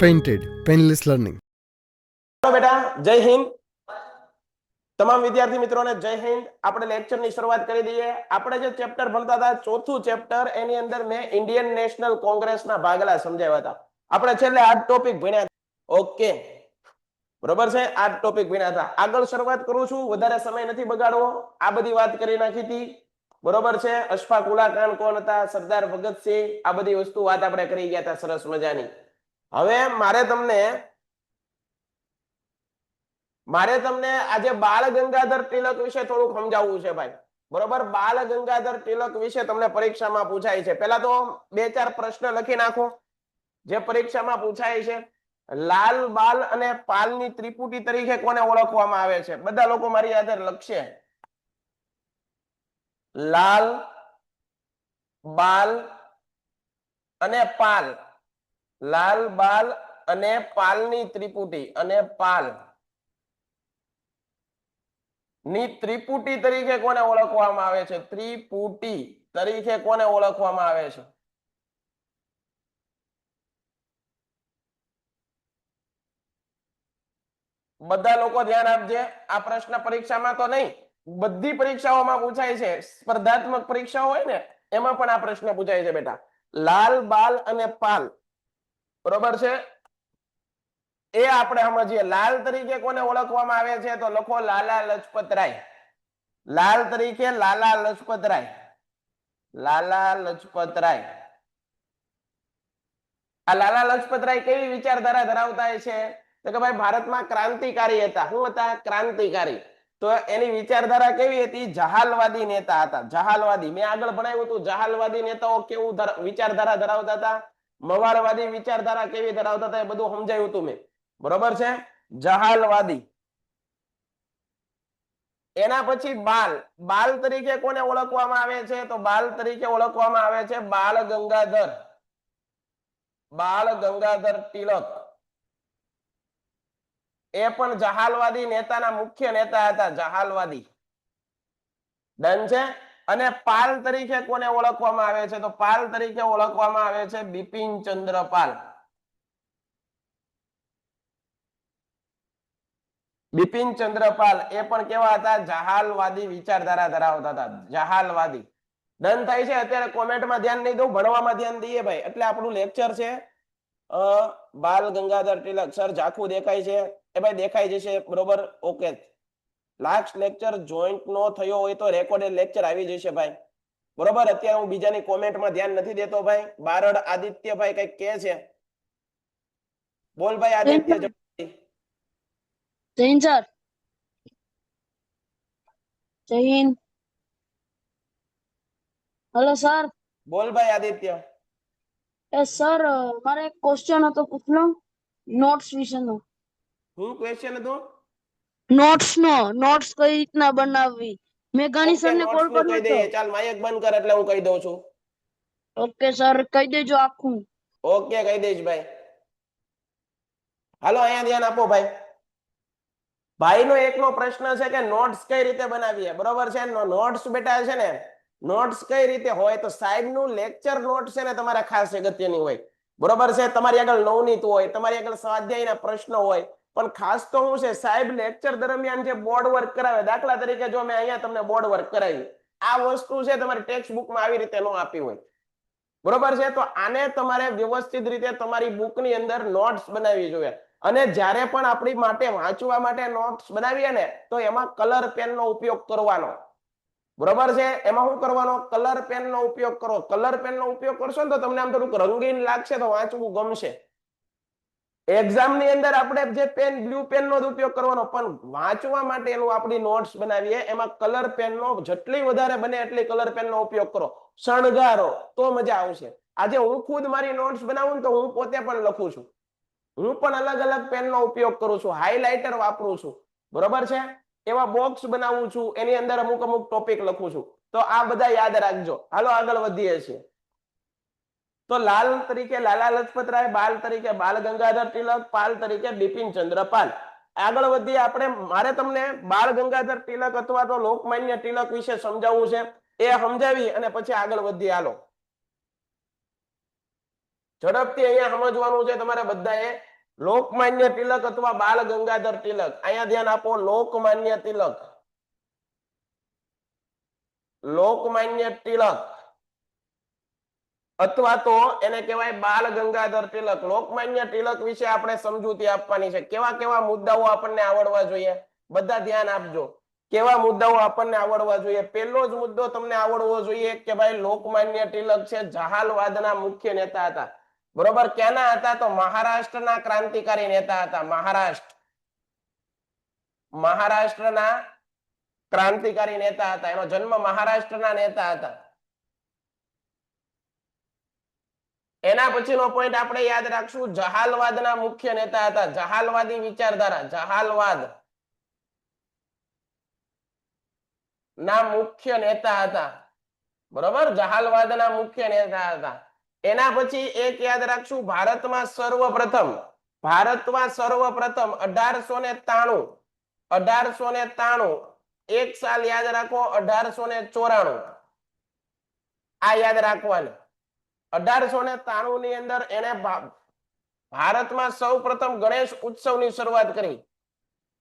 Painted, Painless Learning. Hello बेटा, जय हिंद। તમામ વિદ્યાર્થી મિત્રોને જય હિન્દ। આપણે લેક્ચરની શરૂઆત કરી દઈએ। આપણે જે ચેપ્ટર ભણતા હતા, ચોથું ચેપ્ટર, એની અંદર મેં ઇન્ડિયન નેશનલ કોંગ્રેસના ભાગલા સમજાવ્યા હતા। આપણે છેલ્લે આ ટોપિક ભણ્યા। ઓકે, બરોબર છે, આ ટોપિક ભણ્યા હતા। આગળ શરૂઆત કરું છું, વધારે સમય નથી બગાડવો। આ બધી વાત કરી નાખી હતી, બરોબર છે। અશફાક ઉલ્લા ખાન કોણ હતા, સરદાર ભગતસિંહ, આ બધી વસ્તુ વાત આપણે કરી ગયા હતા, સરસ મજાની। હવે મારે તમને આજે બાળ ગંગાધર તિલક વિશે થોડુંક સમજાવવું છે ભાઈ, બરોબર। બાળ ગંગાધર તિલક વિશે તમને પરીક્ષામાં પૂછાય છે। પહેલા તો બે ચાર પ્રશ્ન લખી નાખો જે પરીક્ષામાં પૂછાય છે। લાલ, બાલ અને પાલની ત્રિપુટી તરીકે કોને ઓળખવામાં આવે છે? બધા લોકો મારી આધાર લખશે। લાલ, બાલ અને પાલ, લાલ, બાલ અને પાલની ત્રિપુટી, અને પાલ ની ત્રિપુટી તરીકે કોને ઓળખવામાં આવે છે? ત્રિપુટી તરીકે કોને ઓળખવામાં આવે છે? બધા લોકો ધ્યાન આપજે। આ પ્રશ્ન પરીક્ષામાં તો નહીં, બધી પરીક્ષાઓમાં પૂછાય છે। સ્પર્ધાત્મક પરીક્ષાઓ હોય ને, એમાં પણ આ પ્રશ્ન પૂછાય છે બેટા। લાલ, બાલ અને પાલ, બરોબર છે, એ આપણે સમજીએ। લાલ તરીકે કોને ઓળખવામાં આવે છે? તો લખો લાલા લજપત રાય। લાલ તરીકે લાલા લજપત રાય, લાલા લજપત રાય। આ લાલા લજપત રાય કેવી વિચારધારા ધરાવતા છે? તો કે ભાઈ ભારતમાં ક્રાંતિકારી હતા। શું હતા? ક્રાંતિકારી। તો એની વિચારધારા કેવી હતી? જહાલવાદી નેતા હતા। જહાલવાદી, મેં આગળ ભણાવ્યું હતું, જહાલવાદી નેતાઓ કેવું વિચારધારા ધરાવતા હતા, મવાળવાદી વિચારધારા કેવી ધરાવતા હતા, એ બધું સમજાવ્યું હતું મેં, બરોબર છે। જહાલવાદી। એના પછી બાલ, બાલ તરીકે કોને ઓળખવામાં આવે છે? તો બાલ તરીકે ઓળખવામાં આવે છે બાળ ગંગાધર, બાળ ગંગાધર તિલક। એ પણ જહાલવાદી નેતાના મુખ્ય નેતા હતા, જહાલવાદી। ડન છે। અને પાલ તરીકે કોને ઓળખવામાં આવે છે? તો પાલ તરીકે ઓળખવામાં આવે છે બિપિન ચંદ્ર પાલ। બિપિન ચંદ્ર પાલ એ પણ કેવા હતા? જહાલવાદી વિચારધારા ધરાવતા હતા, જહાલવાદી। ડન થાય છે? અત્યારે કોમેન્ટમાં ધ્યાન નહીં દઉં, ભણવામાં ધ્યાન દઈએ ભાઈ। એટલે આપણું લેક્ચર છે બાલ ગંગાધર તિલક। સર ઝાખું દેખાય છે? એ ભાઈ દેખાઈ જશે, બરોબર, ઓકે। લાસ્ટ લેક્ચર જોઈન્ટ નો થયો હોય તો રેકોર્ડેડ લેક્ચર આવી જશે ભાઈ, બરોબર। અત્યારે હું બીજાની કોમેન્ટમાં ધ્યાન નથી દેતો ભાઈ। બારડ આદિત્યભાઈ કઈક કહે છે, બોલ ભાઈ આદિત્ય। જય હિન્દ સર। જય હિન્દ। Hello sir. બોલ ભાઈ આદિત્ય। એ સર, મારે એક ક્વેશ્ચન હતો પૂછનો, નોટ્સ વિશેનો। શું ક્વેશ્ચન હતું? નોટ્સ કઈ રીતના બનાવવી? મેં ગણી ઓકે, સરને નોટ્સ કોલ નું કર્યો કહી હતો। દઈએ। ચાલ માઇક બંધ કર એટલે હું કહી દઉં છું। ઓકે સર, કહી દેજો આખું। ઓકે, કહી દઈશ ભાઈ। હાલો અહીંયા ધ્યાન આપો ભાઈ। ભાઈનો એકનો પ્રશ્ન છે કે નોટ્સ કઈ રીતે બનાવીએ, બરોબર છે। નોટ્સ બેટા છે ને, નોટ્સ કઈ રીતે હોય? તો સાહેબનું લેક્ચર નોટ છે ને તમારા ખાસ અગત્યની હોય, બરોબર છે। તમારી આગળ નવનીત હોય, તમારી આગળ સ્વાધ્યાયના પ્રશ્ન હોય, પણ ખાસ તો શું છે, સાહેબ લેક્ચર દરમિયાન જે બોર્ડ વર્ક કરાવે, દાખલા તરીકે જો મેં અહીંયા તમને બોર્ડ વર્ક કરાવ્યું, આ વસ્તુ છે તમારી ટેક્સ્ટ બુકમાં આવી રીતે ન આપી હોય, બરોબર છે। તો આને તમારે વ્યવસ્થિત રીતે તમારી બુકની અંદર નોટ્સ બનાવવી જોઈએ। અને જ્યારે પણ આપણી માટે વાંચવા માટે નોટ્સ બનાવીએ ને, તો એમાં કલર પેનનો ઉપયોગ કરવાનો, બરોબર છે। એમાં શું કરવાનો? કલર પેનનો ઉપયોગ કરો। કલર પેનનો ઉપયોગ કરશો ને તો તમને આમ થોડુંક રંગીન લાગશે, તો વાંચવું ગમશે। એક્ઝામની અંદર આપણે જે પેન, બ્લુ પેનનો જ ઉપયોગ કરવાનો, પણ વાંચવા માટે એનું આપણી નોટ્સ બનાવીએ એમાં કલર પેનનો જેટલી વધારે બને એટલી કલર પેનનો ઉપયોગ કરો, શણગારો, તો મજા આવશે। આજે હું ખુદ મારી નોટ્સ બનાવું ને તો હું પોતે પણ લખું છું, હું પણ અલગ અલગ પેનનો ઉપયોગ કરું છું, હાઇલાઇટર વાપરું છું, બરોબર છે। એવા બોક્સ બનાવું છું, એની અંદર અમુક અમુક ટોપિક લખું છું। તો આ બધા યાદ રાખજો। હાલો આગળ વધીએ છીએ। તો લાલ તરીકે લાલા લજપત રાય, બાલ તરીકે બાલ ગંગાધર તિલક, પાલ તરીકે બિપિન ચંદ્ર પાલ। આગળ વધીએ આપણે। મારે તમને બાળ ગંગાધર તિલક અથવા તો લોકમાન્ય તિલક વિશે સમજાવવું છે, એ સમજાવી અને પછી આગળ વધીએ। હાલો ઝડપથી અહીંયા સમજવાનું છે તમારે બધાએ। લોકમાન્ય તિલક અથવા બાલ ગંગાધર તિલક. અહીંયા ધ્યાન આપો, લોકમાન્ય તિલક, લોકમાન્ય તિલક અથવા તો એને કહેવાય બાલ ગંગાધર તિલક. લોકમાન્ય તિલક વિશે આપણે સમજૂતી આપવાની છે. કેવા કેવા મુદ્દાઓ આપણને આવડવા જોઈએ, બધા ધ્યાન આપજો. કેવા મુદ્દાઓ આપણને આવડવા જોઈએ? પહેલો જ મુદ્દો તમને આવડવો જોઈએ કે ભાઈ લોકમાન્ય તિલક છે જહાલવાદના મુખ્ય નેતા હતા. બરોબર? ક્યાંના હતા? તો મહારાષ્ટ્રના ક્રાંતિકારી નેતા હતા. મહારાષ્ટ્રના ક્રાંતિકારી નેતા હતા. એનો જન્મ મહારાષ્ટ્રના નેતા હતા. એના પછીનો પોઈન્ટ આપણે યાદ રાખશું, જહાલવાદના મુખ્ય નેતા હતા. જહાલવાદી વિચારધારા, જહાલવાદ ના મુખ્ય નેતા હતા. બરોબર? જહાલવાદના મુખ્ય નેતા હતા. એના પછી એક યાદ રાખશું, ભારતમાં સર્વપ્રથમ 1893 એક સાલ યાદ રાખો, 1894. આ યાદ રાખવાનું. 1893 ની અંદર એને ભારતમાં સૌપ્રથમ ગણેશ ઉત્સવની શરૂઆત કરી.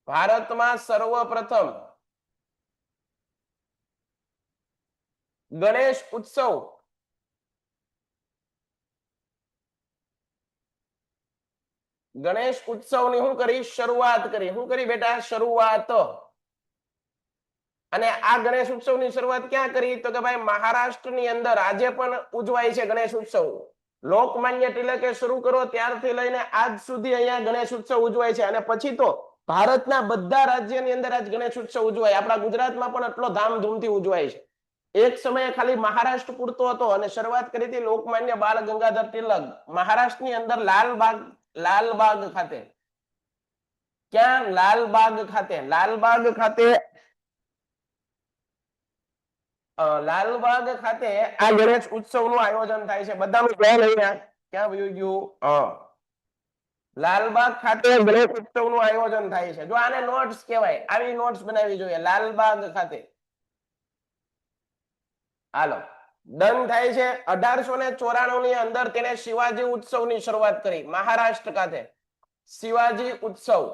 ભારતમાં સર્વપ્રથમ ગણેશ ઉત્સવ ગણેશ ઉત્સવની શું કરી? શરૂઆત કરી. શું કરી બેટા? શરૂઆત. અને આ ગણેશ ઉત્સવની શરૂઆત ક્યાં કરી? તો કે ભાઈ મહારાષ્ટ્રની અંદર આજે પણ ઉજવાય છે ગણેશ ઉત્સવ. લોકમાન્ય તિલકે શરૂ કરો ત્યારથી લઈને આજ સુધી અહીંયા ગણેશ ઉત્સવ ઉજવાય છે. અને પછી તો ભારતના બધા રાજ્યની અંદર આજ ગણેશ ઉત્સવ ઉજવાય. આપણા ગુજરાતમાં પણ એટલો ધામધૂમથી ઉજવાય છે. એક સમયે ખાલી મહારાષ્ટ્ર પૂરતો હતો અને શરૂઆત કરી હતી લોકમાન્ય બાલ ગંગાધર તિલક મહારાષ્ટ્રની અંદર લાલબાગ ખાતે. ક્યાં? લાલબાગ ખાતે આ ગણેશ ઉત્સવનું આયોજન થાય છે. બધાનું ધ્યાન અહીંયા ક્યાં વયું ગયું? લાલબાગ ખાતે ગણેશ ઉત્સવનું આયોજન થાય છે. જો આને નોટ્સ કહેવાય, આવી નોટ્સ બનાવવી જોઈએ. લાલબાગ ખાતે હાલો ડન થાય છે. 1894 ની અંદર તેને શિવાજી ઉત્સવની શરૂઆત કરી. મહારાષ્ટ્ર ખાતે શિવાજી ઉત્સવ.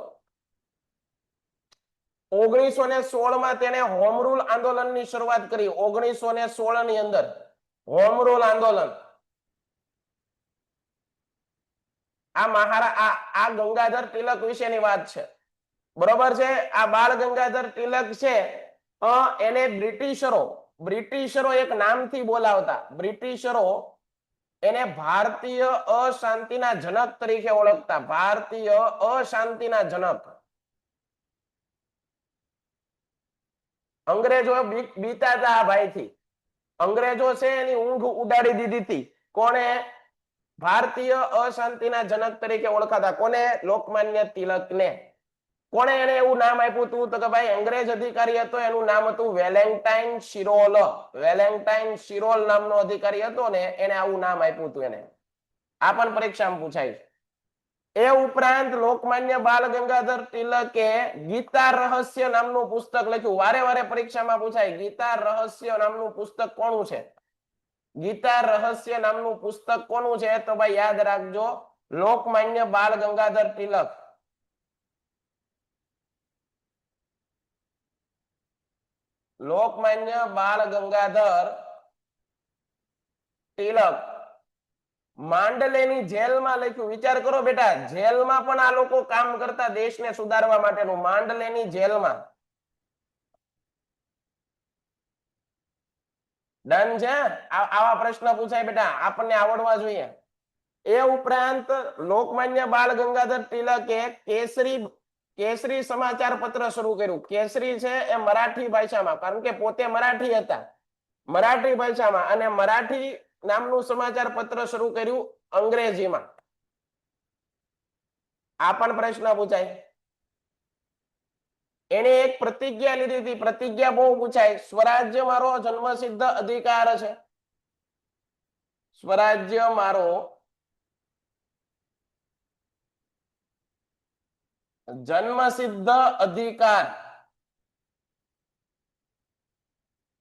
1916 માં તેને હોમ રૂલ આંદોલનની શરૂઆત કરી. 1916 ની અંદર હોમ રૂલ આંદોલન. આ ગંગાધર તિલક વિશેની વાત છે. બરોબર છે? આ બાળ ગંગાધર તિલક છે એને બ્રિટિશરો એક નામથી બોલાવતા. બ્રિટિશરો એને ભારતીય અશાંતિના જનક તરીકે ઓળખતા. ભારતીય અશાંતિના જનક. અંગ્રેજો બીતા હતા આ ભાઈથી. અંગ્રેજો છે એની ઊંઘ ઉડાડી દીધી હતી. કોણે? ભારતીય અશાંતિના જનક તરીકે ઓળખાતા. કોને? લોકમાન્ય તિલકને. કોણે એને એવું નામ આપ્યું હતું? તો કે ભાઈ અંગ્રેજ અધિકારી હતો, એનું નામ હતું વેલેન્ટાઇન શિરોલ. વેલેન્ટાઇન શિરોલ નામનો અધિકારી હતો ને, એને આવું નામ આપ્યું હતું એને. આ પણ પરીક્ષામાં પૂછાય છે. એ ઉપરાંત લોકમાન્ય બાલ ગંગાધર તિલકે ગીતા રહસ્ય નામનું પુસ્તક લખ્યું. વારે વારે પરીક્ષામાં પૂછાય, ગીતા રહસ્ય નામનું પુસ્તક કોનું છે? ગીતા રહસ્ય નામનું પુસ્તક કોનું છે? તો ભાઈ યાદ રાખજો, લોકમાન્ય બાલ ગંગાધર તિલક. લોકમાન્ય બાલ ગંગાધર તિલક માંડલેની જેલમાં લખ્યું. વિચાર કરો બેટા, જેલમાં પણ આ લોકો કામ કરતા દેશને સુધારવા માટેનું. માંડલેની જેલમાં. ડન છે? આવા પ્રશ્ન પૂછાય બેટા, આપણને આવડવા જોઈએ. એ ઉપરાંત લોકમાન્ય બાલ ગંગાધર તિલકે કેસરી સમાચાર પત્ર શરૂ કર્યું. કેસરી છે એ મરાઠી ભાષામાં, કારણ કે પોતે મરાઠી હતા, મરાઠી ભાષામાં. અને મરાઠી નામનું સમાચાર પત્ર શરૂ કર્યું અંગ્રેજીમાં. આ પણ પ્રશ્ન પૂછાય. એને એક પ્રતિજ્ઞા લીધી હતી. પ્રતિજ્ઞા બહુ પૂછાય. સ્વરાજ્ય મારો જન્મસિદ્ધ અધિકાર છે. સ્વરાજ્ય મારો જન્મસિદ્ધ અધિકાર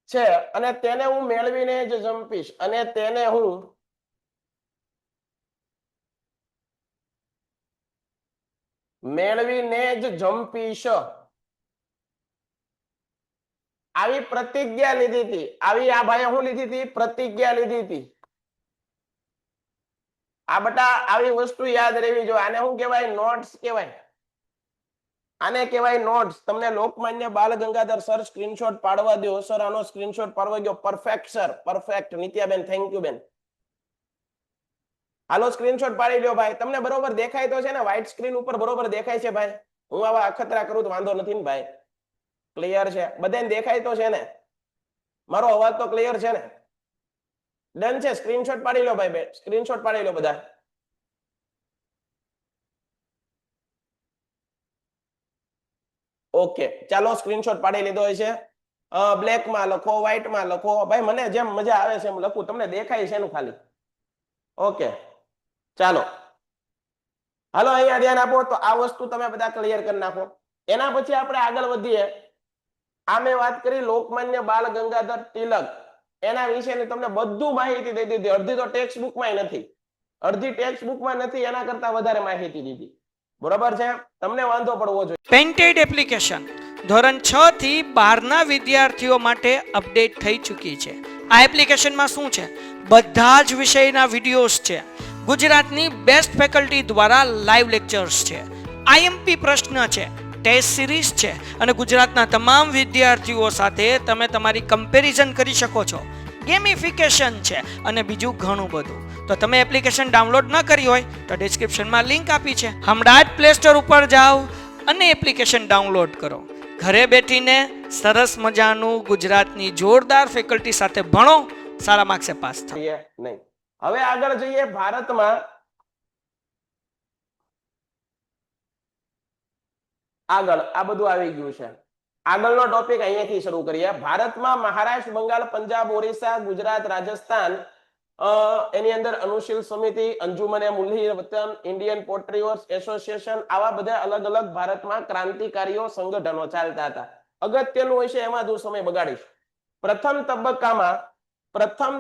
છે અને તેને હું મેળવીને જ જંપીશ. અને તેને હું મેળવીને જ જંપીશ, આવી પ્રતિજ્ઞા લીધી હતી. આવી આ ભાઈએ શું લીધી હતી? પ્રતિજ્ઞા લીધી હતી. આ બટા આવી વસ્તુ યાદ રહેવી જોઈએ. આને શું કહેવાય? નોટ્સ કહેવાય. આને કહેવાય નોટ્સ. તમને લોકમાન્ય બાલ ગંગાધર સર સ્ક્રીનશોટ પાડવા દો સર. આનો સ્ક્રીનશોટ પાડવા ગયો. Perfect sir, perfect. Nityaben thank you બેન. હાલો સ્ક્રીનશોટ પાડી લ્યો ભાઈ. તમને બરોબર દેખાય તો છે ને? વ્હાઈટ સ્ક્રીન ઉપર બરોબર દેખાય છે ભાઈ? હું આવા અખતરા કરું તો વાંધો નથી ને ભાઈ? ક્લિયર છે? બધાને દેખાય તો છે ને? મારો અવાજ તો ક્લિયર છે ને? ડન છે? સ્ક્રીનશોટ પાડી લો ભાઈ. સ્ક્રીનશોટ પાડી લો બધા. ઓકે ચાલો સ્ક્રીનશોટ પાડી લીધો હોય છે. બ્લેક માં લખો, વ્હાઈટ માં લખો ભાઈ. મને જેમ મજા આવે છે એમ લખું. તમને દેખાય છે એનું ખાલી. ઓકે ચાલો હાલો અહીંયા ધ્યાન આપો. તો આ વસ્તુ તમે બધા ક્લિયર કરી નાખો. એના પછી આપણે આગળ વધીએ. આ મેં વાત કરી લોકમાન્ય બાલ ગંગાધર તિલક. એના વિશેની તમને બધું માહિતી દઈ દીધી. અડધી તો ટેક્સ્ટ બુકમાં નથી. અડધી ટેક્સ્ટ બુકમાં નથી. એના કરતા વધારે માહિતી દીધી. બરોબર છે? તમને વાંધો પડવો જોઈએ. પેઇન્ટેડ એપ્લિકેશન ધોરણ 6 થી 12 ના વિદ્યાર્થીઓ માટે અપડેટ થઈ ચૂકી છે. આ એપ્લિકેશનમાં શું છે? બધા જ વિષયના વિડીયોઝ છે. ગુજરાતની બેસ્ટ ફેકલ્ટી દ્વારા લાઈવ લેક્ચર્સ છે. આઈએમપી પ્રશ્ન છે, ટેસ્ટ સિરીઝ છે અને ગુજરાતના તમામ વિદ્યાર્થીઓ સાથે તમે તમારી કમ્પેરિઝન કરી શકો છો. ગેમિફિકેશન છે અને બીજું ઘણું બધું. તો તમે એપ્લિકેશન ડાઉનલોડ ન કરી હોય તો ડિસ્ક્રિપ્શનમાં લિંક આપી છે. હમણાં જ પ્લે સ્ટોર ઉપર જાઓ અને એપ્લિકેશન ડાઉનલોડ કરો. ઘરે બેઠીને સરસ મજાનું ગુજરાતની જોરદાર ફેકલ્ટી સાથે ભણો. સારા માર્ક્સે પાસ થાઓ. નહીં. હવે આગળ જઈએ. ભારતમાં આગળ આ બધું આવી ગયું છે. આગળનો ટોપિક અહીંયાથી શરૂ કરીએ. ભારતમાં મહારાષ્ટ્ર, બંગાળ, પંજાબ, ઓરિસ્સા, ગુજરાત, રાજસ્થાન એની અંદર અનુશીલ સમિતિ, અંજુમને મુલ્લી વતન, ઇન્ડિયન પોટ્રીવર્સ એસોસિએશન, આવા બધા અલગ અલગ ભારતમાં ક્રાંતિકારીઓ સંગઠનો ચાલતા હતા. અગત્યનું હોય છે એમાં હું સમય બગાડીશ. પ્રથમ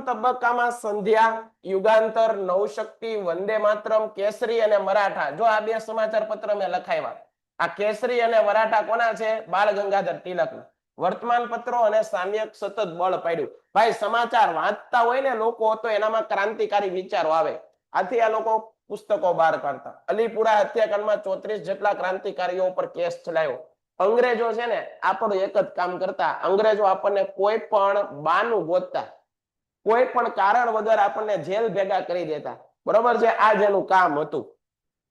તબક્કામાં સંધ્યા, યુગાંતર, નવશક્તિ, વંદે માતરમ, કેસરી અને મરાઠા. જો આ બે સમાચાર પત્ર મેં લખાવ્યા. આ કેસરી અને મરાઠા કોના છે? બાલ ગંગાધર તિલકના. વર્તમાન પત્રો અને સામ્યક સતત બળ પાડ્યું. ભાઈ સમાચાર વાંચતા હોય ને લોકો તો એનામાં ક્રાંતિકારી વિચારો આવે. આથી આ લોકો પુસ્તકો બહાર કાઢતા. અલીપુરા હત્યાકાંડમાં 34 જેટલા ક્રાંતિકારીઓ ઉપર કેસ ચલાવ્યો. અંગ્રેજો છે ને આપણું એક જ કામ કરતા. અંગ્રેજો આપણને કોઈ પણ બાનું ગોતતા, કોઈ પણ કારણ વગર આપણને જેલ ભેગા કરી દેતા. બરોબર છે? આ જેનું કામ હતું.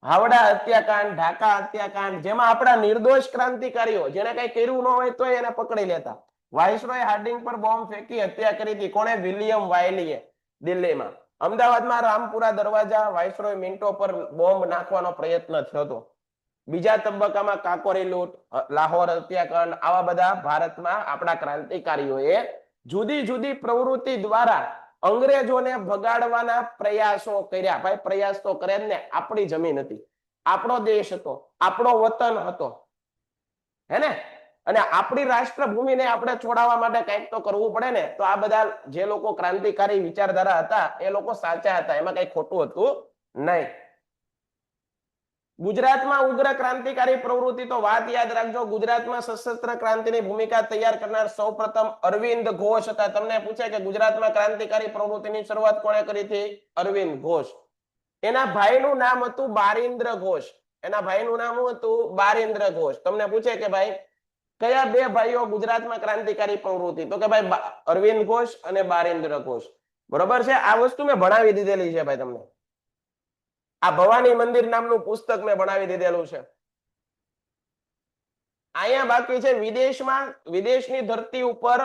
હાવડા હત્યાકાંડ, ઢાકા હત્યાકાંડ, જેમાં આપણા નિર્દોષ ક્રાંતિકારીઓ જેને કઈ કર્યું ન હોય તો એને પકડી લેતા. વાઇસરોય હાર્ડિંગ પર બોમ્બ ફેંકી હત્યા કરી હતી. કોણે? વિલિયમ વાયલીએ દિલ્હીમાં. અમદાવાદમાં રામપુરા દરવાજા વાઇસરોય મિન્ટો પર બોમ્બ નાખવાનો પ્રયત્ન થયો હતો. બીજા તબક્કામાં કાકોરી લૂંટ, લાહોર હત્યાકાંડ, આવા બધા ભારતમાં આપણા ક્રાંતિકારીઓએ જુદી જુદી પ્રવૃત્તિ દ્વારા અંગ્રેજોને ભગાડવાના પ્રયાસો કર્યા. ભાઈ પ્રયાસ તો કરે જ ને. આપણી જમીન હતી, આપણો દેશ હતો, આપણો વતન હતો, હે ને? અને આપણી રાષ્ટ્રભૂમિને આપણે છોડાવવા માટે કંઈક તો કરવું પડે ને. તો આ બધા જે લોકો ક્રાંતિકારી વિચારધારા હતા એ લોકો સાચા હતા. એમાં કઈ ખોટું હતું નહીં. ગુજરાતમાં ઉગ્ર ક્રાંતિકારી પ્રવૃત્તિ તો વાત યાદ રાખજો. ગુજરાતમાં સશસ્ત્ર ક્રાંતિની ભૂમિકા તૈયાર કરનાર સૌપ્રથમ અરવિંદ ઘોષ હતા. તમને પૂછે કે ગુજરાતમાં ક્રાંતિકારી પ્રવૃત્તિની શરૂઆત કોણે કરી હતી? અરવિંદ ઘોષ. એના ભાઈનું નામ હતું બારિન્દ્ર ઘોષ. એના ભાઈનું નામ હતું બારિન્દ્ર ઘોષ. તમને પૂછે કે ભાઈ કયા બે ભાઈઓ ગુજરાતમાં ક્રાંતિકારી પ્રવૃત્તિ? તો કે ભાઈ અરવિંદ ઘોષ અને બારિન્દ્ર ઘોષ. બરોબર છે? આ વસ્તુ મેં ભણાવી દીધેલી છે ભાઈ તમને. આ ભવાની મંદિર નામનું પુસ્તક મેં બનાવી દીધેલું છે. અહીંયા બાકી છે વિદેશમાં, વિદેશની ધરતી ઉપર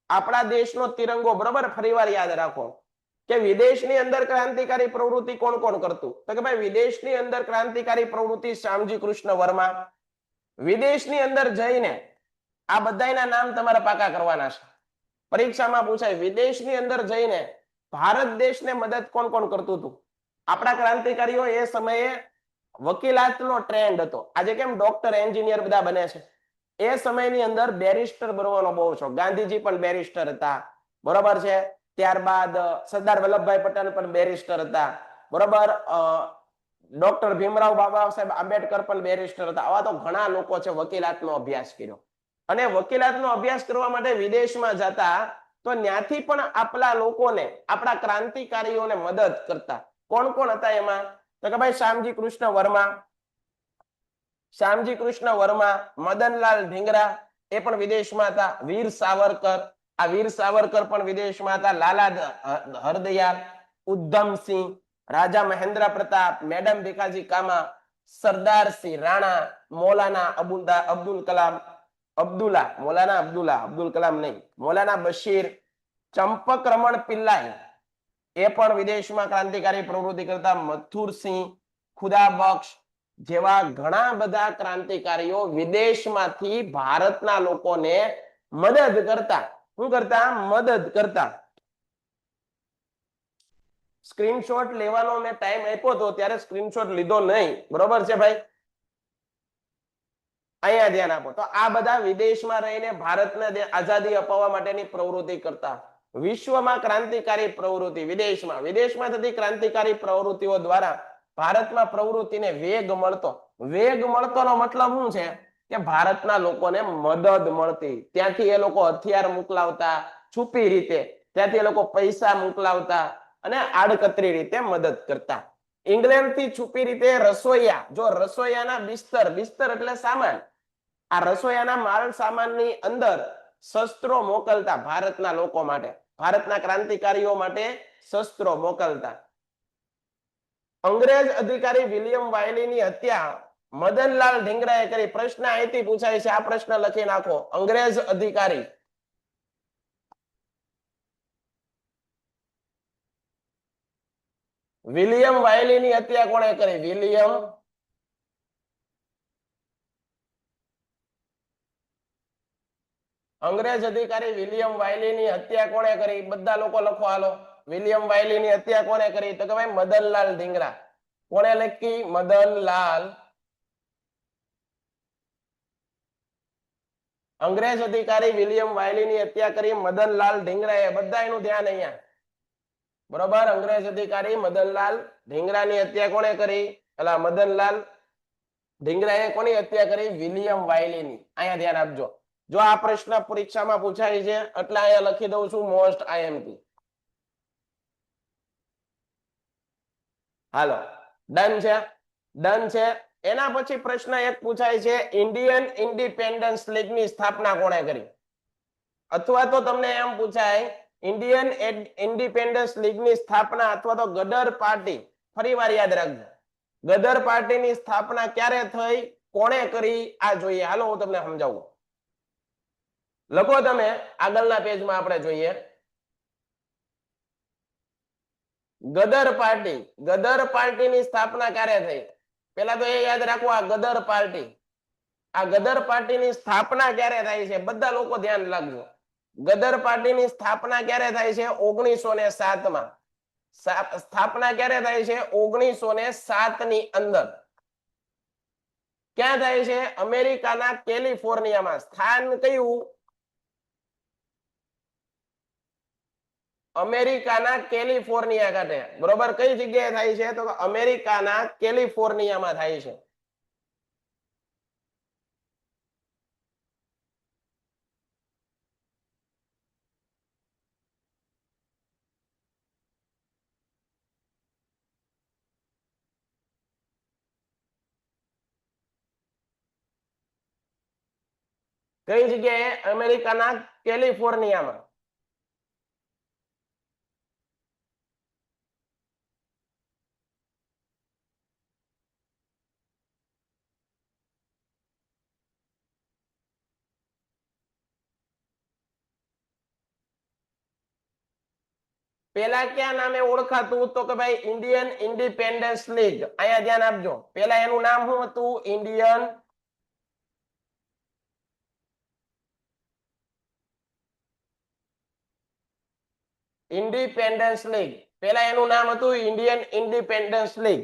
આપણા દેશનો તિરંગો. બરોબર? ફરીવાર યાદ રાખો કે વિદેશની અંદર ક્રાંતિકારી પ્રવૃત્તિ કોણ કોણ કરતું? તો કે ભાઈ વિદેશની અંદર ક્રાંતિકારી પ્રવૃત્તિ શ્યામજી કૃષ્ણ વર્મા. વિદેશની અંદર જઈને આ બધાના નામ તમારે પાકા કરવાના છે. પરીક્ષામાં પૂછાય વિદેશની અંદર જઈને ભારત દેશને મદદ કોણ કોણ કરતું હતું? આપણા ક્રાંતિકારીઓ એ સમયે વકીલાતનો ટ્રેન્ડ હતો. આજે કેમ ડોક્ટર, એન્જિનિયર બધા બને છે, એ સમયની અંદર બેરિસ્ટર બનવાનો બહુ શોખ. ગાંધીજી પણ બેરિસ્ટર હતા. બરોબર છે? ત્યારબાદ સરદાર વલ્લભભાઈ પટેલ પણ બેરિસ્ટર હતા. બરોબર? ડોક્ટર ભીમરાવ બાબા સાહેબ આંબેડકર પણ બેરિસ્ટર હતા. આવા તો ઘણા લોકો છે વકીલાતનો અભ્યાસ કર્યો. અને વકીલાતનો અભ્યાસ કરવા માટે વિદેશમાં જતા તો ત્યાંથી પણ આપણા લોકોને, આપણા ક્રાંતિકારીઓને મદદ કરતા. કોણ કોણ હતા એમાં? તો કે ભાઈ શ્યામજી કૃષ્ણ વર્મા, શ્યામજી કૃષ્ણ વર્મા, મદનલાલ ઢીંગરા એ પણ વિદેશમાં હતા. વીર સાવરકર, આ વીર સાવરકર પણ વિદેશમાં હતા. લાલા હરદયાલ, ઉધમસિંહ, રાજા મહેન્દ્ર પ્રતાપ, મેડમ ભીખાજી કામા, સરદારસિંહ રાણા, મૌલાના અબ્દુલ કલામ, અબ્દુલ કલામ નહીં, મૌલાના બશીર, ચંપક રમણ પિલ્લાઈ એ પણ વિદેશમાં ક્રાંતિકારી પ્રવૃત્તિ કરતા. મથુરસિંહ, ખુદાબક્ષ જેવા ઘણા બધા ક્રાંતિકારીઓ વિદેશમાંથી ભારતના લોકોને મદદ કરતા. શું કરતા? મદદ કરતા. સ્ક્રીનશોટ લેવાનો મેં ટાઈમ આપ્યો હતો ત્યારે સ્ક્રીનશોટ લીધો નહીં. બરોબર છે ભાઈ? અહીંયા ધ્યાન આપો. તો આ બધા વિદેશમાં રહીને ભારતને આઝાદી અપાવવા માટેની પ્રવૃત્તિ કરતા. વિશ્વમાં ક્રાંતિકારી પ્રવૃત્તિ વિદેશમાં થતી ક્રાંતિકારી પ્રવૃત્તિઓ દ્વારા ભારતમાં પ્રવૃત્તિને વેગ મળતો. વેગ મળતોનો મતલબ શું છે? કે ભારતના લોકોને મદદ મળતી. ત્યાંથી એ લોકો હથિયાર મોકલાવતા, છુપી રીતે ત્યાંથી એ લોકો પૈસા મોકલાવતા અને આડકતરી રીતે મદદ કરતા. ઇંગ્લેન્ડ થી છુપી રીતે રસોઈયા, જો રસોઈયાના બિસ્તર એટલે સામાન, આ રસોઈયાના માલ સામાનની અંદર શસ્ત્રો મોકલતા ભારતના લોકો માટે, ભારતના ક્રાંતિકારીઓ માટે શસ્ત્રો મોકલતા. અંગ્રેજ અધિકારી વિલિયમ વાયલીની હત્યા મદનલાલ ઢીંગરાએ કરી. પ્રશ્ન અહીંથી પૂછાય છે, આ પ્રશ્ન લખી નાખો. અંગ્રેજ અધિકારી વિલિયમ વાયલીની હત્યા કોણે કરી? વિલિયમ અંગ્રેજ અધિકારી વિલિયમ વાયલીની હત્યા કોણે કરી? બધા લોકો લખો હાલો. વિલિયમ વાયલીની હત્યા કોણે કરી? તો કે ભાઈ મદનલાલ ઢીંગરા. કોણે લખી? મદનલાલ. અંગ્રેજ અધિકારી વિલિયમ વાયલીની હત્યા કરી મદનલાલ ઢીંગરાએ. બધા એનું ધ્યાન અહીંયા. બરોબર? અંગ્રેજ અધિકારી મદનલાલ ઢીંગરાની હત્યા કોણે કરી? એટલે મદનલાલ ઢીંગરાએ કોની હત્યા કરી? વિલિયમ વાયલીની. અહીંયા ધ્યાન આપજો. જો આ પ્રશ્ન પરીક્ષામાં પૂછાય છે એટલે અહીંયા લખી દઉં છું મોસ્ટ આઈએમપી. હાલો, ડન છે? ડન છે. એના પછી પ્રશ્ન એક પૂછાય છે, ઇન્ડિયન ઇન્ડિપેન્ડન્સ લીગની સ્થાપના કોણે કરી? અથવા તો તમને એમ પૂછાય, ઇન્ડિયન ઇન્ડિપેન્ડન્સ લીગની સ્થાપના અથવા તો ગદર પાર્ટી, ફરી વાર યાદ રાખજો, ગદર પાર્ટીની સ્થાપના ક્યારે થઈ, કોણે કરી? આ જોઈએ. હાલો હું તમને સમજાવું. લખો તમે આગળના પેજમાં. આપણે જોઈએ ગદર પાર્ટી. ગદર પાર્ટીની સ્થાપના ક્યારે થઈ? પેલા તો એ યાદ રાખો, આ ગદર પાર્ટી, આ ગદર પાર્ટીની સ્થાપના ક્યારે થાય છે? બધા લોકો ધ્યાન રાખજો. ગદર પાર્ટીની સ્થાપના ક્યારે થાય છે? 1907 માં. સ્થાપના ક્યારે થાય છે? 1907 ની અંદર. ક્યાં થાય છે? અમેરિકાના કેલિફોર્નિયામાં. સ્થાન કયું? અમેરિકાના કેલિફોર્નિયા ખાતે. બરોબર? કઈ જગ્યાએ થાય છે? તો અમેરિકાના કેલિફોર્નિયામાં થાય છે. કઈ જગ્યાએ? અમેરિકાના કેલિફોર્નિયામાં. પેલા ક્યાં નામે ઓળખાતું? તો કે ભાઈ ઇન્ડિયન ઇન્ડિપેન્ડન્સ લીગ. અહીંયા ધ્યાન આપજો. પેલા એનું નામ શું હતું? Indian independence league. પેલા એનું નામ હતું ઇન્ડિયન ઇન્ડિપેન્ડન્સ લીગ.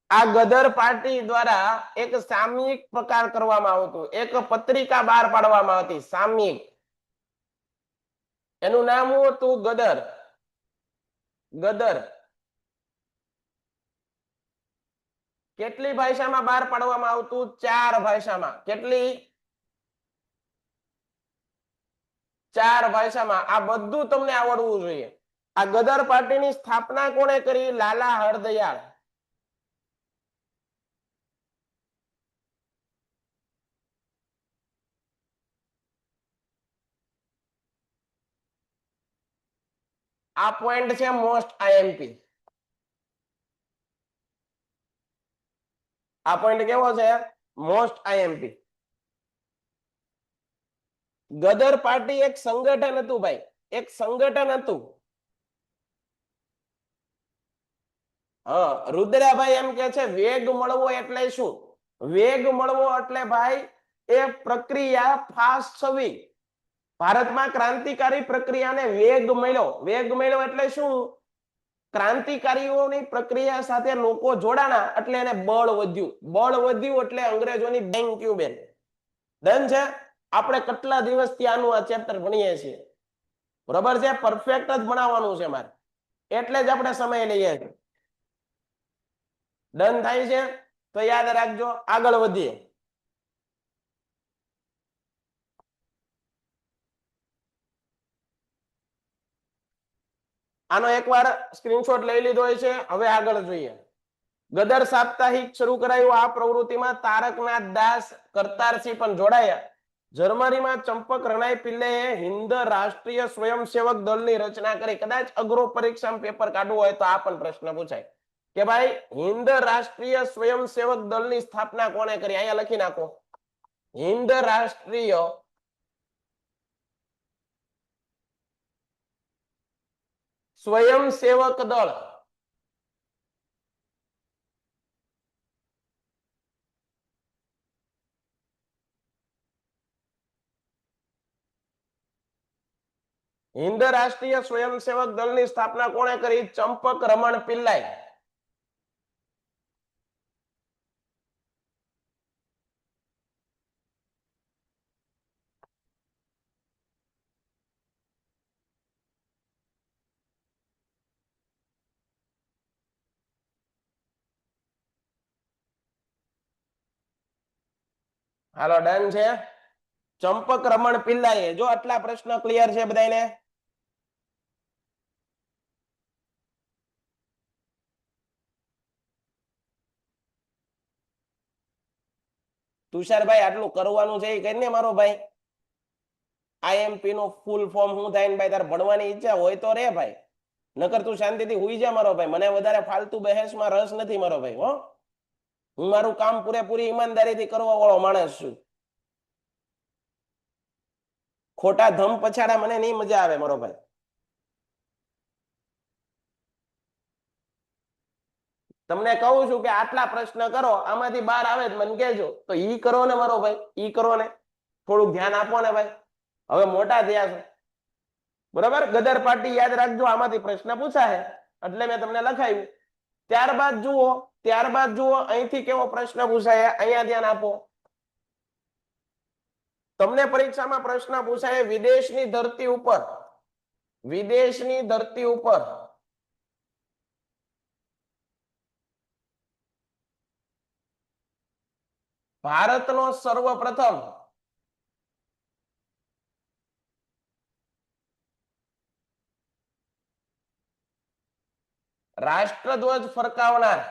આ ગદર પાર્ટી દ્વારા એક સામયિક પ્રકાર કરવામાં આવતું, એક પત્રિકા બહાર પાડવામાં આવતી, સામયિક. એનું નામ શું હતું? ગદર. ગદર. કેટલી ભાષામાં બહાર પાડવામાં આવતું? 4 ભાષામાં. કેટલી? 4 ભાષામાં. આ બધું તમને આવડવું જોઈએ. આ ગદર પાર્ટીની સ્થાપના કોણે કરી? લાલા હરદયાળ. આ પોઈન્ટ છે મોસ્ટ આઈએમપી. આ પોઈન્ટ કેવો છે? Most IMP. ગદર પાર્ટી એક સંગઠન હતું ભાઈ, એક સંગઠન હતું. હા, રુદ્રાભાઈ એમ કે છે વેગ મળવો એટલે શું? વેગ મળવો એટલે ભાઈ એ પ્રક્રિયા ફાસ્ટ થવી. ભારતમાં ક્રાંતિકારી પ્રક્રિયાને વેગ મળ્યો. વેગ મળ્યો એટલે શું? ક્રાંતિકારીઓની પ્રક્રિયા સાથે લોકો જોડાણા એટલે એને બળ વધ્યું. બળ વધ્યું એટલે અંગ્રેજોની બેંક બેન. ડન છે? આપણે કેટલા દિવસથી આનું આ ચેપ્ટર ભણીએ છીએ, બરાબર છે? પરફેક્ટ જ ભણાવવાનું છે મારે, એટલે જ આપણે સમય લઈએ છીએ. ડન થાય છે? તો યાદ રાખજો. આગળ વધીએ. આનો એકવાર સ્ક્રીનશોટ લઈ લીધો હોય છે. હવે આગળ જોઈએ. ગદર સાપ્તાહિક શરૂ કરાયું. આ પ્રવૃત્તિમાં તારકનાથ દાસ કરતારસિંહ પણ જોડાયા. જર્મનીમાં ચંપક રણાઈ પિલ્લેએ હિન્દ રાષ્ટ્રીય સ્વયંસેવક દળની રચના કરી. કદાચ અઘરો પરીક્ષામાં પેપર કાઢવું હોય તો આ પણ પ્રશ્ન પૂછાય કે ભાઈ હિન્દ રાષ્ટ્રીય સ્વયંસેવક દળની સ્થાપના કોણે કરી? અહીંયા લખી નાખો, હિન્દ રાષ્ટ્રીય સ્વયંસેવક દળ. હિન્દ રાષ્ટ્રીય સ્વયંસેવક દળની સ્થાપના કોણે કરી? ચંપક રમણ પિલ્લાઈ. હાલો, ડન છે? ચંપક રમણ પિલ્લાઈએ. જો આટલા પ્રશ્ન ક્લિયર છે બધાને? તુષારભાઈ આટલું કરવાનું છે એ કરીને મારો ભાઈ. આઈએમપી નો ફૂલ ફોર્મ શું થાય ને ભાઈ? તારે ભણવાની ઈચ્છા હોય તો રે ભાઈ, નકર તું શાંતિથી હુઈ જા મારો ભાઈ. મને વધારે ફાલતુ બહેસમાં રસ નથી મારો ભાઈ. હો, હું મારું કામ પૂરેપૂરી ઈમાનદારીથી કરવા વાળો માણસ છું. ખોટા ધમ પછાડા મને નહીં મજા આવે મારો ભાઈ. તમને કહું છું કે આટલા પ્રશ્ન કરો, આમાંથી બહાર આવે મને કહેજો. તો ઈ કરો ને મારો ભાઈ, ઈ કરો ને, થોડુંક ધ્યાન આપો ને ભાઈ. હવે મોટા થયા છે, બરાબર? ગદર પાર્ટી યાદ રાખજો, આમાંથી પ્રશ્ન પૂછાય એટલે મેં તમને લખાયું. ત્યારબાદ જુઓ અહીંથી કેવો પ્રશ્ન પૂછાય. અહીંયા ધ્યાન આપો. તમને પરીક્ષામાં પ્રશ્ન પૂછાય વિદેશની ધરતી ઉપર, વિદેશની ધરતી ઉપર ભારતનો સર્વપ્રથમ રાષ્ટ્રધ્વજ ફરકાવનાર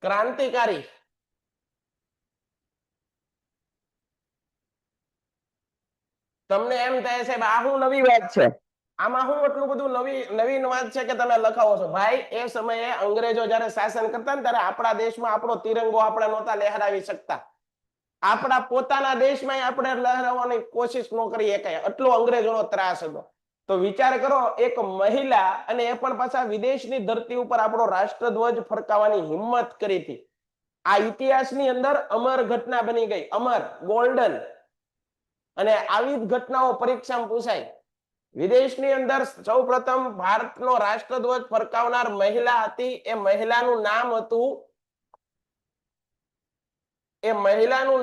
ક્રાંતિકારી તમને એમ થાય છે આ શું નવી વાત છે, આમાં શું એટલું બધું નવીન વાત છે કે તમે લખાવો છો? ભાઈ એ સમયે અંગ્રેજો જયારે શાસન કરતા ને ત્યારે આપણા દેશમાં આપણો તિરંગો આપણે નહોતા લહેરાવી શકતા. આપણા પોતાના દેશમાં આપણે લહેરાવવાની કોશિશ ન કરી શકાય, એટલો અંગ્રેજોનો ત્રાસ હતો. તો વિચાર કરો, એક મહિલા, અને એ પણ પાછા વિદેશની ધરતી ઉપર આપણો રાષ્ટ્રધ્વજ ફરકાવવાની હિંમત કરી હતી. આ ઇતિહાસની અંદર અમર ઘટના બની ગઈ, અમર, ગોલ્ડન. અને આવી જ ઘટનાઓ પરીક્ષામાં પૂછાય. વિદેશની અંદર સૌપ્રથમ ભારતનો રાષ્ટ્રધ્વજ ફરકાવનાર મહિલા હતી. એ મહિલાનું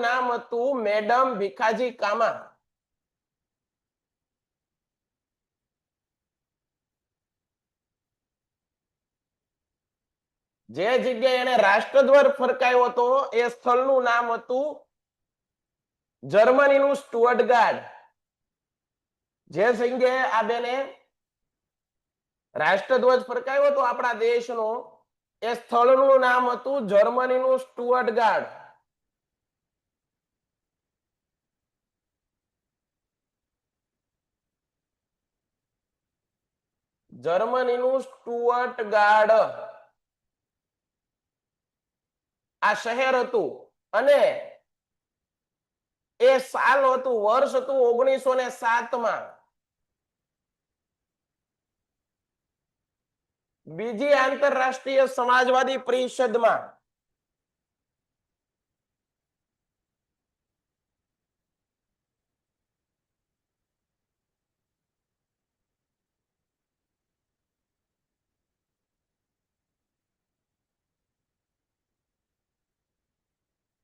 નામ હતું મેડમ ભીખાજી કામા. જે જગ્યાએ એને રાષ્ટ્રધ્વજ ફરકાયો હતો એ સ્થળનું નામ હતું જર્મનીનું સ્ટુઅર્ટગાર્ડ. જે જગ્યાએ આ બેને રાષ્ટ્રધ્વજ ફરકાયો હતો આપણા દેશનો એ સ્થળનું નામ હતું જર્મનીનું સ્ટુઅર્ટગાર્ડ. જર્મનીનું સ્ટુઅર્ટગાર્ડ આ શહેર હતું અને એ સાલ હતું, વર્ષ હતું 1907 માં. બીજી આંતરરાષ્ટ્રીય સમાજવાદી પરિષદમાં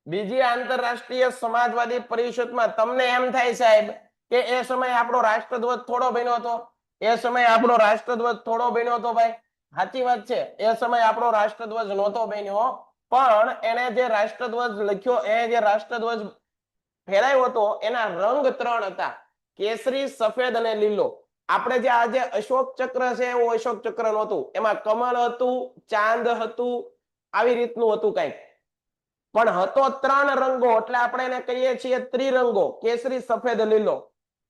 બીજી આંતરરાષ્ટ્રીય સમાજવાદી પરિષદમાં તમને એમ થાય સાહેબ કે એ સમયે આપણો રાષ્ટ્રધ્વજ થોડો બન્યો હતો, એ સમયે આપણો રાષ્ટ્રધ્વજ થોડો બન્યો હતો ભાઈ. સાચી વાત છે, એ સમયે આપણો રાષ્ટ્રધ્વજ નહોતો બન્યો, પણ એને જે રાષ્ટ્રધ્વજ લખ્યો, એ જે રાષ્ટ્રધ્વજ ફેરાયો હતો એના રંગ 3 હતા, કેસરી, સફેદ અને લીલો. આપણે જે આજે અશોક ચક્ર છે એવું અશોક ચક્ર નહોતું, એમાં કમળ હતું, ચાંદ હતું, આવી રીતનું હતું કંઈક, પણ હતો 3 રંગો, એટલે આપણે એને કહીએ છીએ ત્રિરંગો, કેસરી, સફેદ, લીલો.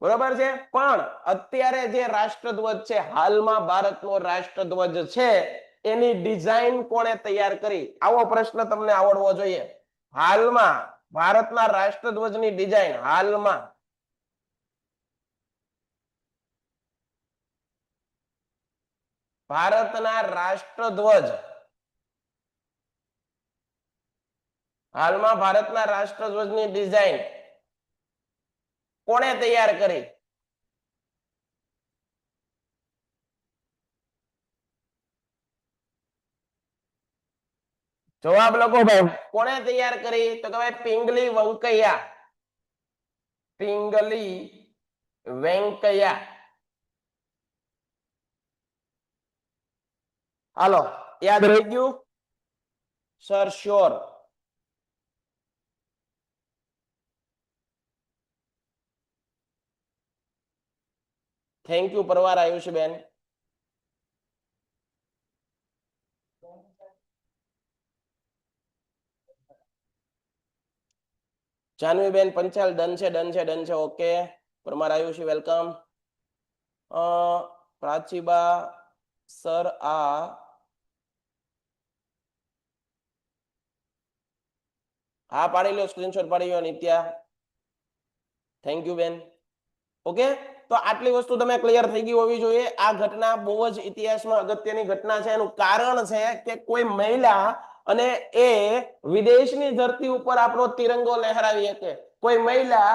બરોબર છે. પણ અત્યારે જે રાષ્ટ્રધ્વજ છે, હાલમાં ભારતનો રાષ્ટ્રધ્વજ છે, એની ડિઝાઇન કોણે તૈયાર કરી? આવો પ્રશ્ન તમને આવડવો જોઈએ. હાલમાં ભારતના રાષ્ટ્રધ્વજની ડિઝાઇન, હાલમાં ભારતના રાષ્ટ્રધ્વજ, હાલમાં ભારતના રાષ્ટ્રધ્વજની ડિઝાઇન કોણે તૈયાર કરી? જવાબ લખો ભાઈ, કોણે તૈયાર કરી? તો કે ભાઈ પિંગલી વેંકૈયા. પિંગલી વેંકૈયા. હાલો, યાદ રહી ગયું sir? Sure. Thank you Parvar Ayushben. Janviben Panchal done છે, ડન છે, ડન છે. Okay, Parmar Ayushi welcome. Prachiba sir આ હા પાડી લો, સ્ક્રીનશોટ પાડી લો નિત્યા. થેન્ક યુ બેન. ઓકે, તો આટલી વસ્તુ તમે ક્લિયર થઈ ગઈ હોવી જોઈએ. આ ઘટના બહુ જ ઇતિહાસમાં અગત્યની ઘટના છે. એનું કારણ છે કે કોઈ મહિલા અને એ વિદેશની ધરતી ઉપર આપણો તિરંગો લહેરાવી શકે. કોઈ મહિલા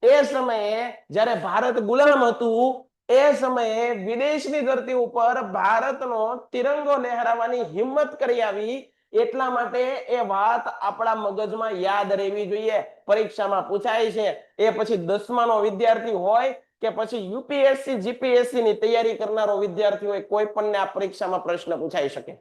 એ સમયે જ્યારે ભારત ગુલામ હતું એ સમયે વિદેશની ધરતી ઉપર ભારતનો તિરંગો લહેરાવવાની હિંમત કરી આવી. એટલા માટે એ વાત આપણા મગજમાં યાદ રહેવી જોઈએ. પરીક્ષામાં પૂછાય છે. એ પછી 10મા નો વિદ્યાર્થી હોય કે પછી યુપીએસસી જીપીએસસી ની તૈયારી કરનારો વિદ્યાર્થી હોય, કોઈ પણ ને આ પરીક્ષામાં પ્રશ્ન પૂછાઈ શકે.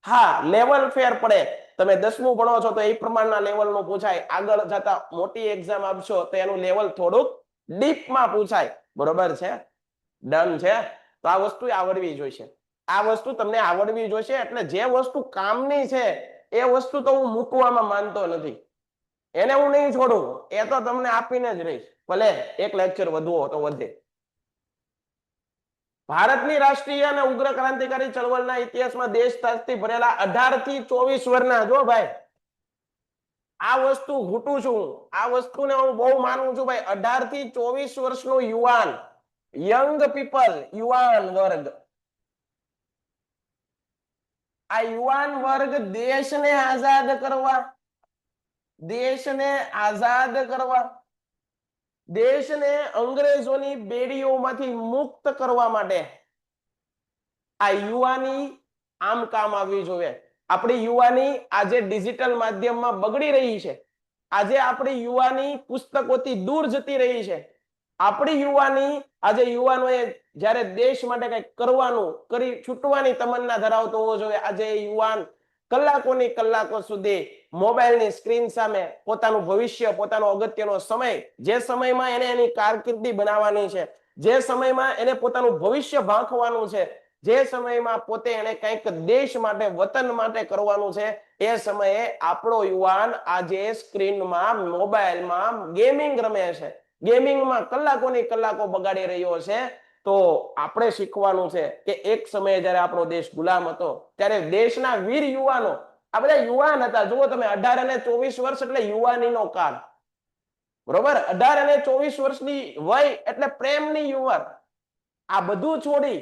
હા, લેવલ ફેર પડે. તમે 10મું ભણો છો તો એ પ્રમાણના લેવલનું પૂછાય. આગળ જતા મોટી એક્ઝામ આપશો તો એનું લેવલ થોડુંક ડીપમાં પૂછાય. બરોબર છે? ડન છે. તો આ વસ્તુ આવડવી જોઈશે. આ વસ્તુ તમને આવડવી જોઈશે. એટલે જે વસ્તુ કામની છે એ વસ્તુ તો હું મૂકવામાં માનતો નથી. એને હું નહીં છોડું, એ તો તમને આપીને જ રહીશ. ભલે એક લેક્ચર વધવો તો વધે. ભારતની રાષ્ટ્રીય અને ઉગ્ર ક્રાંતિકારી ચળવળના ઇતિહાસમાં દેશભક્તિ ભરેલા 18 થી 24 વર્ષના, જો ભાઈ આ વસ્તુ ઘૂંટું છું, આ વસ્તુને હું બહુ માનું છું ભાઈ. 18 થી 24 વર્ષનો યુવાન, યંગ પીપલ, યુવાન વર્ગ, આ યુવાન વર્ગ દેશને આઝાદ કરવા, દેશને આઝાદ કરવા, દેશને અંગ્રેજોની બેડીઓમાંથી મુક્ત કરવા માટે આ યુવાની આમ કામ આવવી જોઈએ. આપણી યુવાની આજે ડિજિટલ માધ્યમમાં બગડી રહી છે. આજે આપણી યુવાની પુસ્તકોથી દૂર જતી રહી છે. આપણી યુવાની આજે યુવાનોએ જ્યારે દેશ માટે કંઈક કરવાનું, કરી છૂટવાની તમન્ના ધરાવતો હોવો જોઈએ. આજે યુવાન કલાકોની કલાકો સુધી મોબાઈલની સ્ક્રીન સામે પોતાનું ભવિષ્ય, પોતાનો અગત્યનો સમય, જે સમયમાં એને એની કારકિર્દી બનાવવાની છે, જે સમયમાં એને પોતાનું ભવિષ્ય ભાંખવાનું છે, જે સમયમાં પોતે એને કંઈક દેશ માટે, વતન માટે કરવાનું છે, એ સમયે આપણો યુવાન આજે સ્ક્રીનમાં, મોબાઈલમાં ગેમિંગ રમે છે, ગેમિંગમાં કલાકોની કલાકો બગાડી રહ્યો છે. તો આપણે શીખવાનું છે કે એક સમયે જ્યારે આપણો દેશ ગુલામ હતો ત્યારે દેશના વીર યુવાનો, આ બધા યુવાન હતા. જુઓ તમે, 18 અને 24 વર્ષ એટલે યુવાનીનો કાળ, બરોબર? 18 અને 24 વર્ષની વય એટલે પ્રેમની ઉંમર. આ બધું છોડી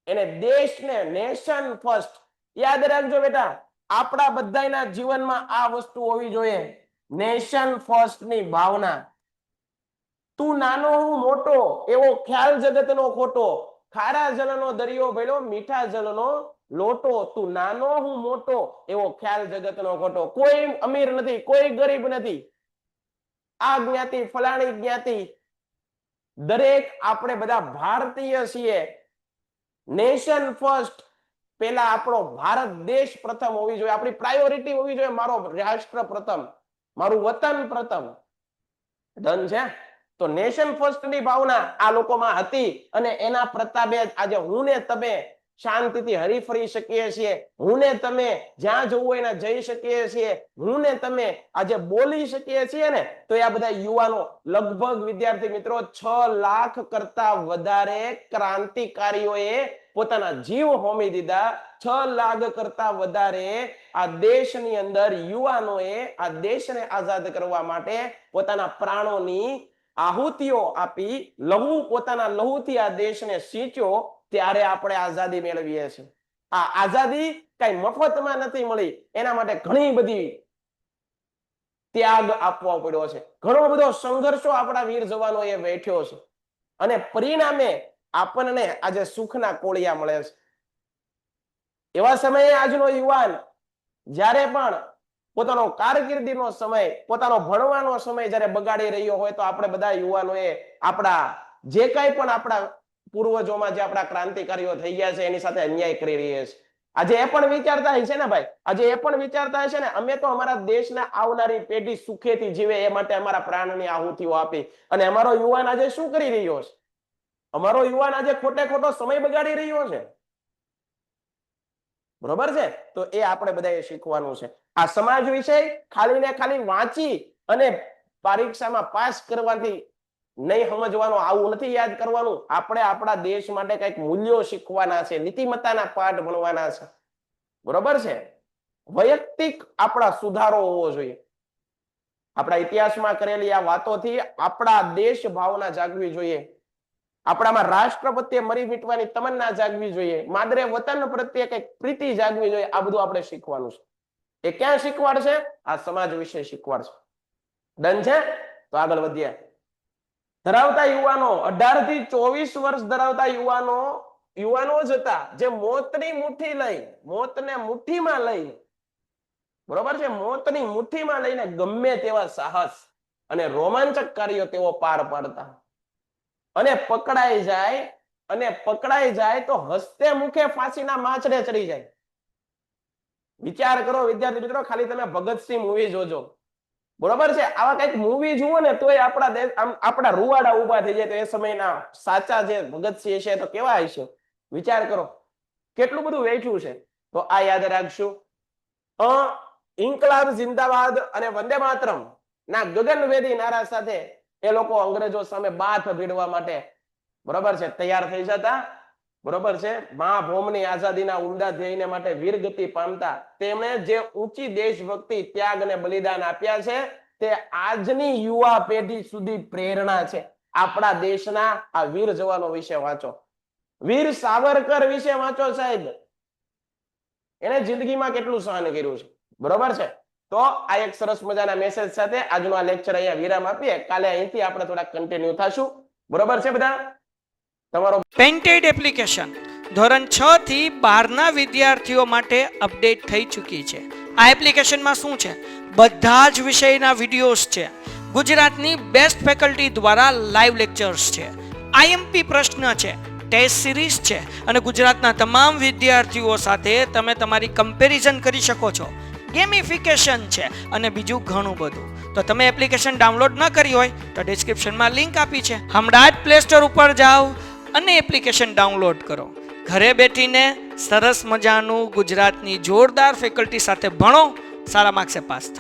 એને દેશને, નેશન ફર્સ્ટ, યાદ રાખજો બેટા, આપણા બધાના જીવનમાં આ વસ્તુ હોવી જોઈએ, નેશન ફર્સ્ટ ની ભાવના. તું નાનો હું મોટો એવો ખ્યાલ જગતનો ખોટો, ખારા જલનો દરિયો ભેળો મીઠા જલનો લોટો. તું નાનો હું મોટો એવો ખ્યાલ જગતનો ખોટો. કોઈ અમીર નથી, કોઈ ગરીબ નથી, આ જ્ઞાતિ ફલાણી જ્ઞાતિ, દરેક આપણે બધા ભારતીય છીએ. નેશન ફર્સ્ટ, પેલા આપણો ભારત દેશ પ્રથમ હોવી જોઈએ, આપણી પ્રાયોરિટી હોવી જોઈએ, મારો રાષ્ટ્ર પ્રથમ, મારું વતન પ્રથમ. ડન છે? તો નેશન ફર્સ્ટ ની ભાવના આ લોકોમાં હતી અને એના પ્રતાપે આજે હું ને તમે શાંતિથી હરીફરી શકીએ છીએ, હું ને તમે જ્યાં જવું હોય ત્યાં જઈ શકીએ છીએ, હું ને તમે આજે બોલી શકીએ છીએ ને. તો આ બધા યુવાનો, લગભગ વિદ્યાર્થી મિત્રો 6 લાખ કરતા વધારે ક્રાંતિકારીઓએ પોતાના જીવ હોમી દીધા. 6 લાખ કરતા વધારે આ દેશની અંદર યુવાનોએ આ દેશને આઝાદ કરવા માટે પોતાના પ્રાણોની આહુતિઓ આપી, લહુ, પોતાના લહુથી આ દેશને સિંચ્યો. ત્યારે આપણે આઝાદી મેળવીએ છીએ. આ આઝાદી કઈ મફતમાં નથી મળી, એના માટે ઘણી બધી ત્યાગ આપવો પડ્યો છે, ઘણો બધો સંઘર્ષો આપણા વીર જવાનોએ વેઠ્યો છે, અને પરિણામે આપણને આજે સુખના કોળિયા મળે છે. એવા સમયે આજનો યુવાન જ્યારે પણ પોતાનો કારકિર્દીનો સમય, પોતાનો ભણવાનો સમય જ્યારે બગાડી રહ્યો હોય, તો આપણે બધા યુવાનોએ આપણા જે કાંઈ પણ આપણા પૂર્વજોમાં જે આપણા ક્રાંતિકારીઓ થઈ ગયા છે એની સાથે અન્યાય કરી રહ્યા છે. આજે એ પણ વિચારતા હોય છે ને ભાઈ, આજે એ પણ વિચારતા હોય છે ને, અમે તો અમારા દેશના આવનારી પેઢી સુખેથી જીવે એ માટે અમારા પ્રાણની આહુતિઓ આપી, અને અમારો યુવાન આજે શું કરી રહ્યો છે? અમારો યુવાન આજે ખોટે ખોટો સમય બગાડી રહ્યો છે, બરોબર છે? તો એ આપણે બધાએ શીખવાનું છે. આ સમાજ વિષય ખાલી ને ખાલી વાંચી અને પરીક્ષામાં પાસ કરવાથી નહીં સમજવાનું, આવું નથી યાદ કરવાનું. આપણે આપણા દેશ માટે કઈક મૂલ્યો શીખવાના છે, નીતિમત્તાના પાઠ ભણવાના છે, બરોબર છે? વૈયક્તિક આપણા સુધારો હોવો જોઈએ. આપણા ઇતિહાસમાં કરેલી આ વાતોથી આપણા દેશ ભાવના જાગવી જોઈએ, આપણામાં રાષ્ટ્ર પ્રત્યે મરી મીટવાની તમન્ના જાગવી જોઈએ, માદરે વતન પ્રત્યે કઈક પ્રીતિ જાગવી જોઈએ. આ બધું આપણે શીખવાનું છે. એ ક્યાં શીખવાડશે? આ સમાજ વિશે શીખવાડશે. ડન છે? તો આગળ વધીએ. ધરાવતા યુવાનો, 18 થી 24 વર્ષ ધરાવતા યુવાનો જ હતા જે મોતની મુઠ્ઠી લઈ, મોતને મુઠ્ઠીમાં લઈ, બરોબર છે, મોતની મુઠ્ઠીમાં લઈને ગમે તેવા સાહસ અને રોમાંચક કાર્યો તેઓ પાર પાડતા, અને પકડાઈ જાય તો હસ્તે મુખે ફાંસીના માછડે ચડી જાય. વિચાર કરો વિદ્યાર્થી મિત્રો, ખાલી તમે ભગતસિંહ મૂવી જોજો, બરોબર છે? આવા કઈક મૂવી જુઓ ને તોય આપણા રૂવાડા ઉભા થઈ જાય. તો એ સમયના સાચા જે ભગતસિંહ છે તો કેવા હશે? વિચાર કરો કેટલું બધું વેઠ્યું છે. તો આ યાદ રાખશું. ઇન્કલાબ જિંદાબાદ અને વંદે માતરમ ના ગગનભેદી નારા સાથે એ લોકો અંગ્રેજો સામે બાથ ભીડવા માટે, બરોબર છે, તૈયાર થઈ જતા, બરોબર છે? મહાભૌમની આઝાદીના ઉમદા ધ્યેયને માટે વીરગતિ પામતા. તેમણે જે ઊંચી દેશભક્તિ, ત્યાગ અને બલિદાન આપ્યા છે તે આજની યુવા પેઢી સુધી પ્રેરણા છે. આપણા દેશના આ વીર જવાનો વિશે વાંચો, વીર સાવરકર વિશે વાંચો સાહેબ, એને જિંદગીમાં કેટલું સહન કર્યું છે, બરોબર છે? તો આ એક સરસ મજાના મેસેજ સાથે આજનો આ લેક્ચર અહીંયા વિરામ આપીએ. કાલે અહીંથી આપણે થોડા કન્ટિન્યુ થશું, બરોબર છે બધા? તમારો પેન્ટેડ એપ્લિકેશન ધોરણ 6 થી 12ના વિદ્યાર્થીઓ માટે અપડેટ થઈ ચૂકી છે. આ એપ્લિકેશનમાં શું છે? બધા જ વિષયના વિડીયોઝ છે, ગુજરાતની બેસ્ટ ફેકલ્ટી દ્વારા લાઈવ લેક્ચર્સ છે, IMP પ્રશ્ન છે, ટેસ્ટ સિરીઝ છે અને ગુજરાતના તમામ વિદ્યાર્થીઓ સાથે તમે તમારી કમ્પેરિઝન કરી શકો છો. ગેમિફિકેશન છે અને બીજું ઘણું બધું. તો તમે એપ્લિકેશન ડાઉનલોડ ન કરી હોય તો ડિસ્ક્રિપ્શનમાં લિંક આપી છે, હમણાં જ પ્લે સ્ટોર ઉપર જાઓ અને એપ્લિકેશન ડાઉનલોડ કરો. ઘરે બેઠીને સરસ મજાનું ગુજરાતની જોરદાર ફેકલ્ટી સાથે ભણો, સારા માર્ક્સે પાસ થાઓ.